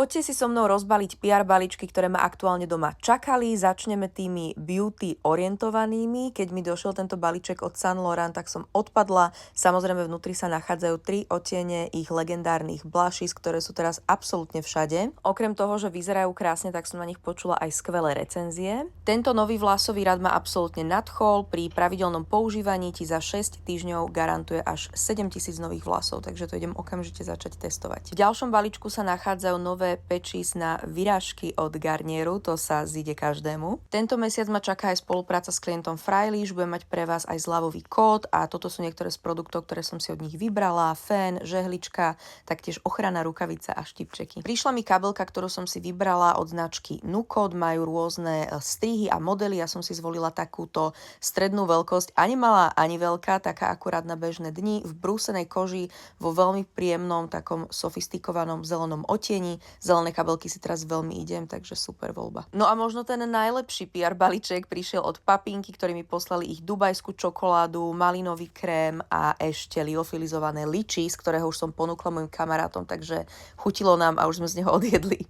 Poďte si so mnou rozbaliť PR balíčky, ktoré ma aktuálne doma čakali. Začneme tými beauty orientovanými. Keď mi došiel tento balíček od Saint Laurent, tak som odpadla. Samozrejme vnútri sa nachádzajú 3 odtiene ich legendárnych blushes, ktoré sú teraz absolútne všade. Okrem toho, že vyzerajú krásne, tak som na nich počula aj skvelé recenzie. Tento nový vlasový rad ma absolútne nadchol. Pri pravidelnom používaní ti za 6 týždňov garantuje až 7000 nových vlasov, takže to idem okamžite začať testovať. V ďalšom balíčku sa nachádzajú nové pečís na vyrážky od Garnieru, to sa zíde každému. Tento mesiac ma čaká aj spolupráca s klientom Freilish, budem mať pre vás aj zľavový kód a toto sú niektoré z produktov, ktoré som si od nich vybrala. Fén, žehlička, taktiež ochranná rukavica a štipčeky. Prišla mi kabelka, ktorú som si vybrala od značky Nucode, majú rôzne strihy a modely, ja som si zvolila takúto strednú veľkosť, ani malá, ani veľká, taká akurát na bežné dni, v brúsenej koži, vo veľmi príjemnom, takom sofistikovanom zelenom otieni. Zelené kabelky si teraz veľmi idem, takže super voľba. No a možno ten najlepší PR balíček prišiel od Papinky, ktorí mi poslali ich dubajskú čokoládu, malinový krém a ešte liofilizované liči, z ktorého už som ponúkla mojim kamarátom, takže chutilo nám a už sme z neho odjedli.